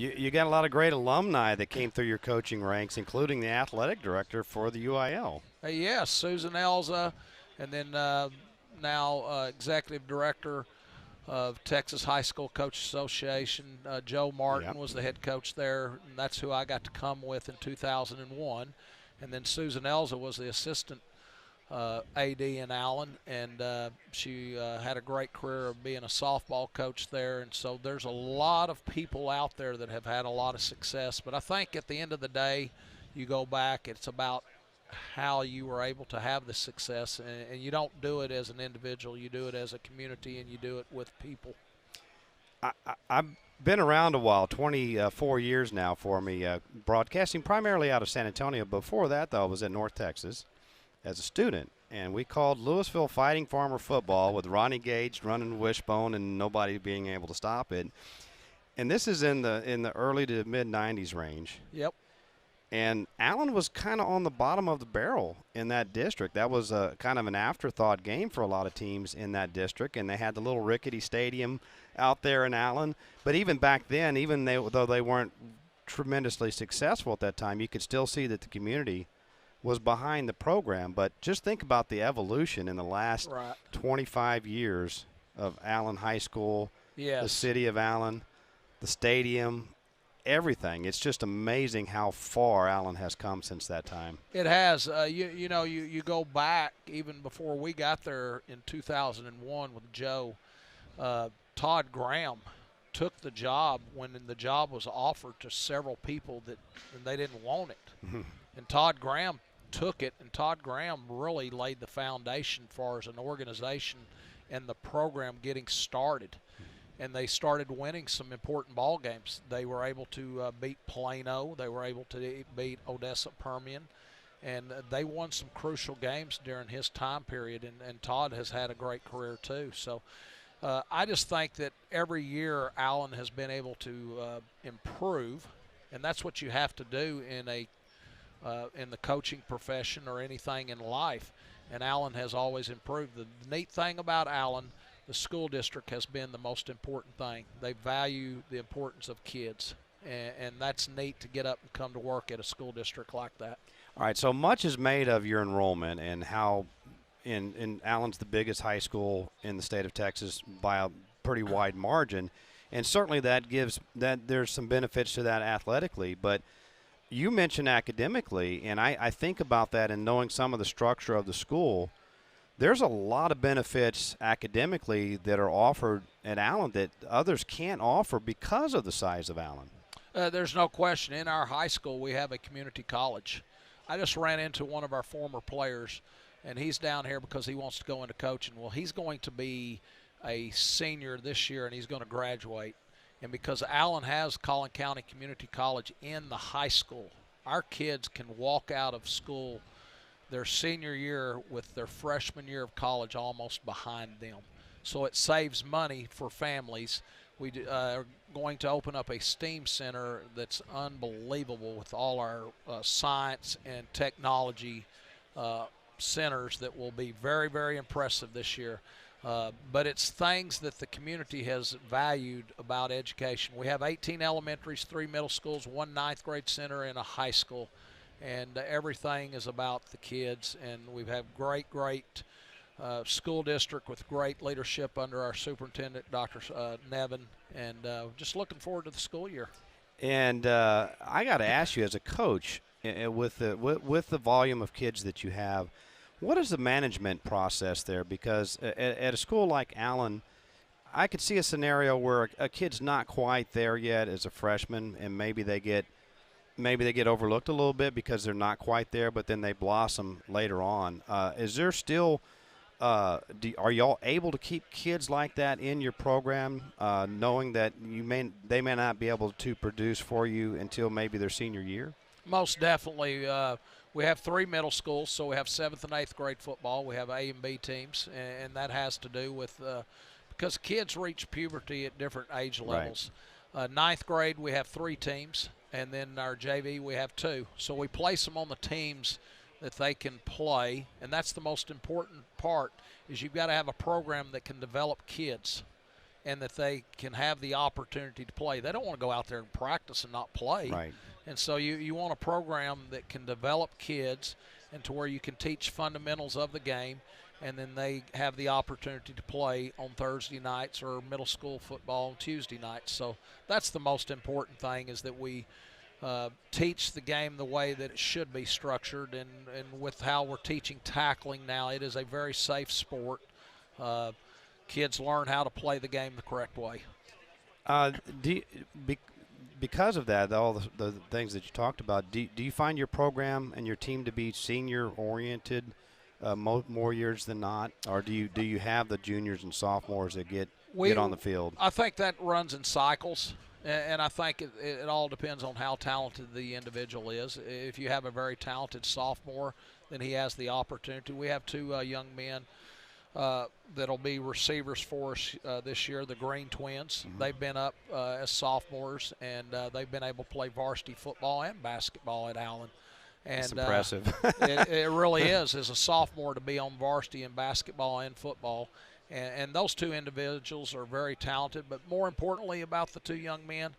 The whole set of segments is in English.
You got a lot of great alumni that came through your coaching ranks, including the athletic director for the UIL. Yes, Susan Elza, and then now executive director of Texas High School Coach Association. Joe Martin Yep. was the head coach there, and that's who I got to come with in 2001. And then Susan Elza was the assistant AD in Allen, and she had a great career of being a softball coach there. And so there's a lot of people out there that have had a lot of success. But I think at the end of the day, you go back, it's about how you were able to have the success, and you don't do it as an individual, you do it as a community, and you do it with people. I've been around a while, 24 years now for me, broadcasting primarily out of San Antonio. Before that, though, I was in North Texas as a student, and we called Louisville Fighting Farmer football with Ronnie Gage running wishbone and nobody being able to stop it. And this is in the early to mid 90s range. Yep. And Allen was kind of on the bottom of the barrel in that district. That was a kind of an afterthought game for a lot of teams in that district, and they had the little rickety stadium out there in Allen. But even back then, though they weren't tremendously successful at that time, you could still see that the community was behind the program. But just think about the evolution in the last 25 years of Allen High School, the city of Allen, the stadium, everything. It's just amazing how far Allen has come since that time. It has. You go back even before we got there in 2001 with Joe. Todd Graham took the job when the job was offered to several people and they didn't want it. And Todd Graham took it, and Todd Graham really laid the foundation for as an organization and the program getting started. And they started winning some important ball games. They were able to beat Plano. They were able to beat Odessa Permian. And they won some crucial games during his time period. And Todd has had a great career too. So I just think that every year Allen has been able to improve. And that's what you have to do in the coaching profession or anything in life. And Allen has always improved. The neat thing about Allen, the school district has been the most important thing. They value the importance of kids, and that's neat to get up and come to work at a school district like that. All right, so much is made of your enrollment and how in Allen's the biggest high school in the state of Texas by a pretty wide margin, and certainly that there's some benefits to that athletically, but you mentioned academically, and I think about that and knowing some of the structure of the school. There's a lot of benefits academically that are offered at Allen that others can't offer because of the size of Allen. There's no question. In our high school, we have a community college. I just ran into one of our former players, and he's down here because he wants to go into coaching. Well, he's going to be a senior this year, and he's going to graduate. And because Allen has Collin County Community College in the high school, our kids can walk out of school their senior year with their freshman year of college almost behind them. So it saves money for families. We are going to open up a STEAM center that's unbelievable with all our science and technology centers that will be very, very impressive this year. But it's things that the community has valued about education. We have 18 elementaries, 3 middle schools, 1 ninth grade center, and a high school. And everything is about the kids, and we've had great school district with great leadership under our superintendent, Dr. Nevin, and just looking forward to the school year. And I got to ask you, as a coach, with the volume of kids that you have, what is the management process there? Because at a school like Allen, I could see a scenario where a kid's not quite there yet as a freshman, and maybe they get overlooked a little bit because they're not quite there, but then they blossom later on. Is there still are y'all able to keep kids like that in your program, knowing that they may not be able to produce for you until maybe their senior year? Most definitely. We have 3 middle schools, so we have 7th and 8th grade football. We have A and B teams, and that has to do with because kids reach puberty at different age levels. Right. 9th grade, we have 3 teams. And then our JV, we have 2. So we place them on the teams that they can play, and that's the most important part, is you've got to have a program that can develop kids. and that they can have the opportunity to play. They don't want to go out there and practice and not play. Right. And so you want a program that can develop kids and to where you can teach fundamentals of the game, and then they have the opportunity to play on Thursday nights or middle school football on Tuesday nights. So that's the most important thing, is that we teach the game the way that it should be structured, and with how we're teaching tackling now, it is a very safe sport. Kids learn how to play the game the correct way. Do you, because of that, all the things that you talked about, do you find your program and your team to be senior-oriented more years than not, or do you have the juniors and sophomores that get on the field? I think that runs in cycles, and I think it all depends on how talented the individual is. If you have a very talented sophomore, then he has the opportunity. We have two young men that'll be receivers for us this year, the Green Twins. Mm-hmm. They've been up as sophomores, and they've been able to play varsity football and basketball at Allen. And it's impressive. it really is, as a sophomore, to be on varsity in basketball and football. And those two individuals are very talented, but more importantly about the two young men,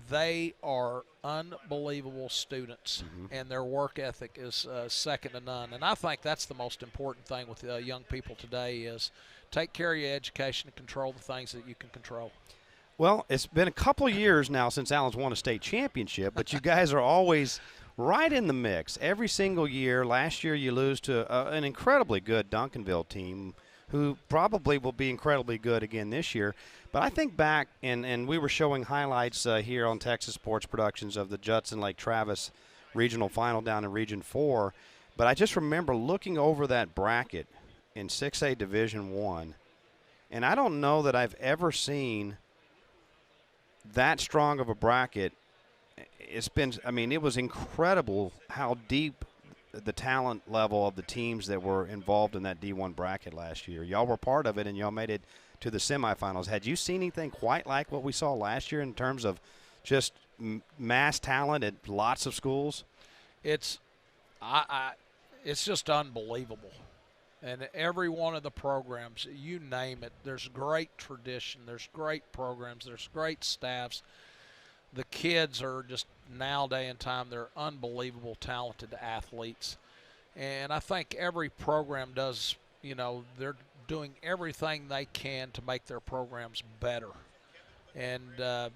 they are unbelievable students, and their work ethic is second to none. And I think that's the most important thing with young people today, is take care of your education and control the things that you can control. Well, it's been a couple of years now since Allen's won a state championship, but you guys are always right in the mix every single year. Last year you lose to an incredibly good Duncanville team, who probably will be incredibly good again this year. But I think back, and we were showing highlights here on Texas Sports Productions of the Judson Lake Travis regional final down in Region 4. But I just remember looking over that bracket in 6A Division I, and I don't know that I've ever seen that strong of a bracket. It was incredible how deep the talent level of the teams that were involved in that D1 bracket last year. Y'all were part of it, and y'all made it to the semifinals. Had you seen anything quite like what we saw last year in terms of just mass talent at lots of schools? It's just unbelievable. And every one of the programs, you name it, there's great tradition, there's great programs, there's great staffs. The kids are just, now day and time, they're unbelievable talented athletes. And I think every program does, they're doing everything they can to make their programs better. And the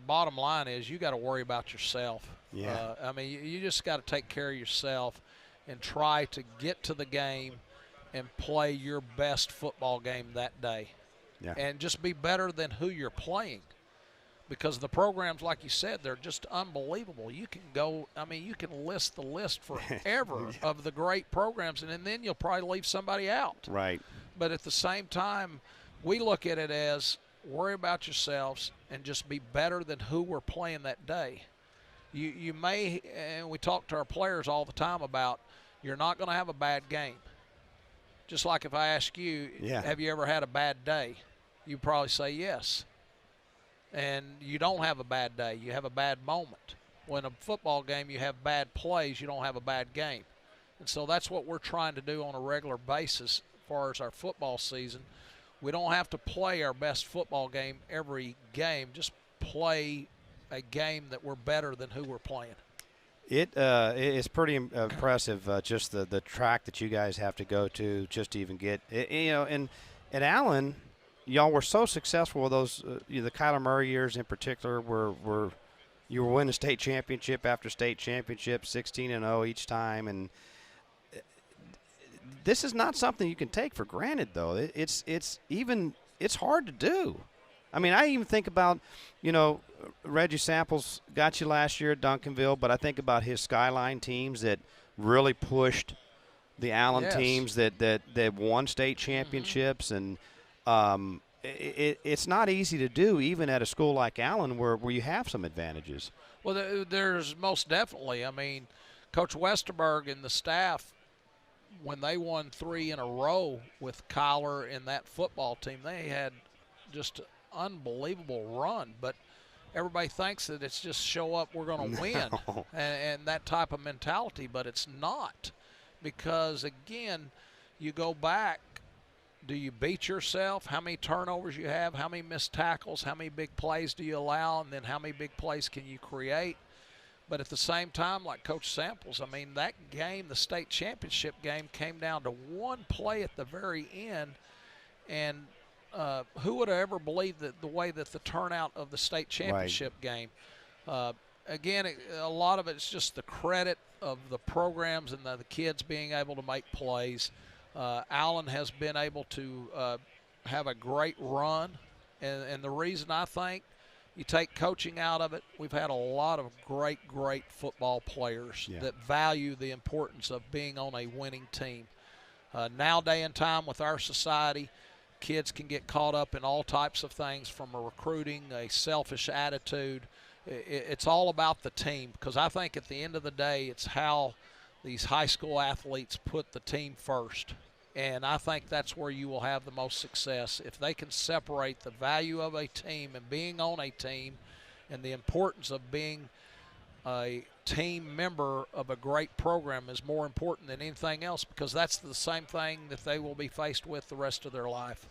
bottom line is, you got to worry about yourself. Yeah. You just got to take care of yourself and try to get to the game and play your best football game that day. Yeah. And just be better than who you're playing. Because the programs, like you said, they're just unbelievable. You can go, you can list the list forever of the great programs, and then you'll probably leave somebody out. Right. But at the same time, we look at it as, worry about yourselves and just be better than who we're playing that day. You may, and we talk to our players all the time about, you're not going to have a bad game. Just like if I ask you, have you ever had a bad day? You probably say yes. And you don't have a bad day. You have a bad moment. When a football game, you have bad plays, you don't have a bad game. And so that's what we're trying to do on a regular basis as far as our football season. We don't have to play our best football game every game. Just play a game that we're better than who we're playing. It is pretty impressive, just the track that you guys have to go to just to even get and at Allen, y'all were so successful with those the Kyler Murray years in particular, where you were winning state championship after state championship, 16-0 each time, and this is not something you can take for granted, though. It's hard to do. I even think about, Reggie Samples got you last year at Duncanville, but I think about his Skyline teams that really pushed the Allen teams that won state championships, and it's not easy to do even at a school like Allen where you have some advantages. Well, there's most definitely. Coach Westerberg and the staff, when they won 3 in a row with Kyler and that football team, they had just an unbelievable run. But everybody thinks that it's just show up, we're going to win, and that type of mentality. But it's not, because, again, you go back do you beat yourself? How many turnovers you have? How many missed tackles? How many big plays do you allow? And then how many big plays can you create? But at the same time, like Coach Samples, I mean, that game, the state championship game, came down to one play at the very end. And who would have ever believed that the way that the turnout of the state championship game? Again, a lot of it's just the credit of the programs and the kids being able to make plays. Allen has been able to have a great run, and the reason I think you take coaching out of it, we've had a lot of great football players that value the importance of being on a winning team. Now day and time with our society, kids can get caught up in all types of things, from a recruiting, a selfish attitude. It's all about the team, because I think at the end of the day, it's how these high school athletes put the team first. And I think that's where you will have the most success. If they can separate the value of a team and being on a team and the importance of being a team member of a great program is more important than anything else, because that's the same thing that they will be faced with the rest of their life.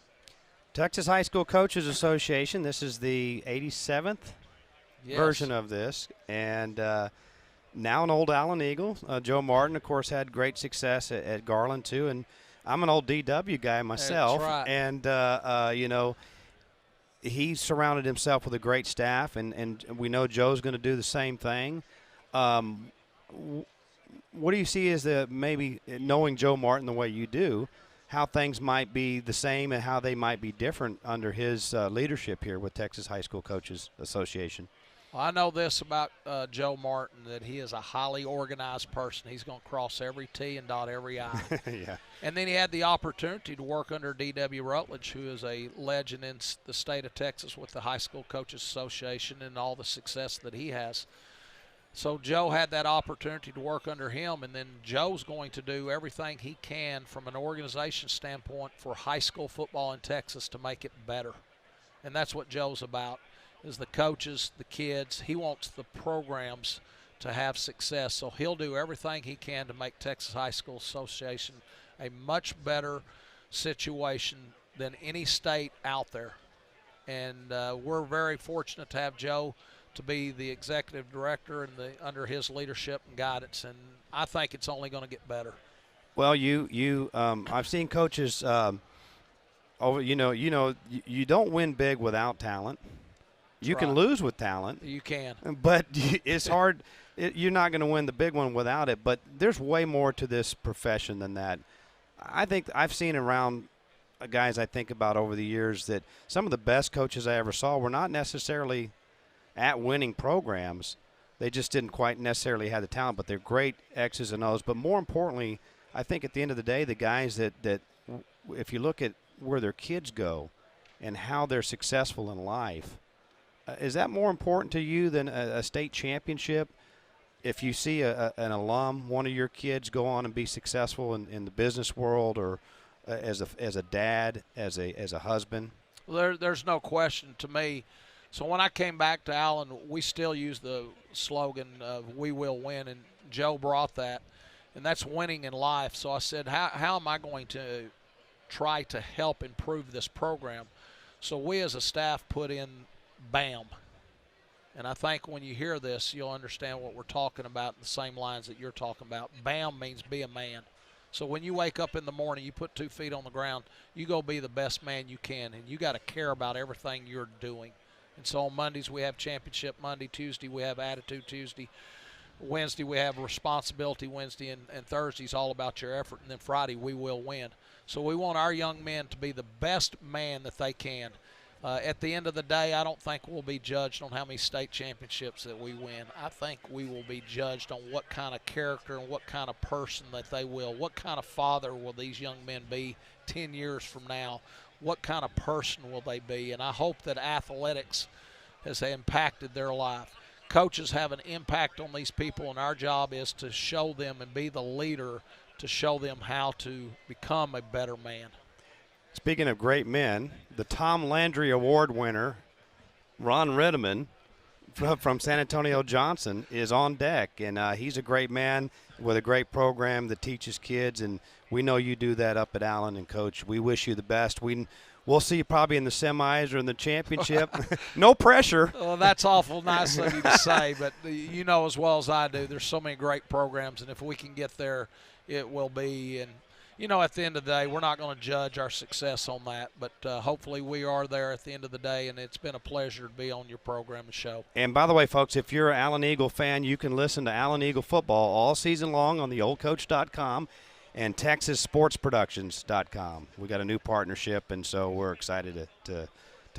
Texas High School Coaches Association, this is the 87th version of this, and now an old Allen Eagle. Joe Martin, of course, had great success at Garland too, and I'm an old DW guy myself. That's right. And you know, he surrounded himself with a great staff, and we know Joe's going to do the same thing. What do you see as maybe knowing Joe Martin the way you do, how things might be the same and how they might be different under his leadership here with Texas High School Coaches Association? Well, I know this about Joe Martin, that he is a highly organized person. He's going to cross every T and dot every I. Yeah. And then he had the opportunity to work under D.W. Rutledge, who is a legend in the state of Texas with the High School Coaches Association and all the success that he has. So Joe had that opportunity to work under him, and then Joe's going to do everything he can from an organization standpoint for high school football in Texas to make it better. And that's what Joe's about, is the coaches, the kids. He wants the programs to have success. So he'll do everything he can to make Texas High School Association a much better situation than any state out there. And we're very fortunate to have Joe to be the executive director and under his leadership and guidance. And I think it's only going to get better. Well, I've seen coaches. You don't win big without talent. You can lose with talent. You can. But it's hard. You're not going to win the big one without it. But there's way more to this profession than that. I think I've seen around guys I think about over the years that some of the best coaches I ever saw were not necessarily at winning programs. They just didn't quite necessarily have the talent, but they're great X's and O's. But more importantly, I think at the end of the day, the guys that if you look at where their kids go and how they're successful in life, is that more important to you than a state championship? If you see an alum, one of your kids, go on and be successful in the business world, or as a dad, as a husband? Well, there's no question to me. So when I came back to Allen, we still use the slogan of "We will win," and Joe brought that, and that's winning in life. So I said, how am I going to try to help improve this program? So we as a staff put in BAM. And I think when you hear this, you'll understand what we're talking about in the same lines that you're talking about. BAM means be a man. So when you wake up in the morning, you put 2 feet on the ground, you go be the best man you can, and you got to care about everything you're doing. And so on Mondays we have Championship Monday, Tuesday we have Attitude Tuesday, Wednesday we have Responsibility Wednesday, and Thursday's all about your effort, and then Friday we will win. So we want our young men to be the best man that they can. At the end of the day, I don't think we'll be judged on how many state championships that we win. I think we will be judged on what kind of character and what kind of person that they will. What kind of father will these young men be 10 years from now? What kind of person will they be? And I hope that athletics has impacted their life. Coaches have an impact on these people, and our job is to show them and be the leader to show them how to become a better man. Speaking of great men, the Tom Landry Award winner, Ron Redeman, from San Antonio Johnson is on deck, and he's a great man with a great program that teaches kids, and we know you do that up at Allen. And Coach, we wish you the best. We'll see you probably in the semis or in the championship. No pressure. Well, that's awful nice of you to say, but you know as well as I do, there's so many great programs, and if we can get there, it will be. And you know, at the end of the day, we're not going to judge our success on that, but hopefully we are there at the end of the day, and it's been a pleasure to be on your program and show. And by the way, folks, if you're an Allen Eagle fan, you can listen to Allen Eagle football all season long on theoldcoach.com and TexasSportsProductions.com. We got a new partnership, and so we're excited to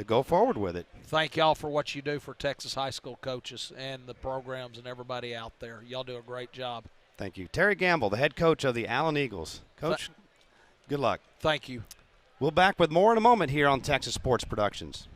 go forward with it. Thank y'all for what you do for Texas high school coaches and the programs and everybody out there. Y'all do a great job. Thank you. Terry Gambill, the head coach of the Allen Eagles. Coach, good luck. Thank you. We'll back with more in a moment here on Texas Sports Productions.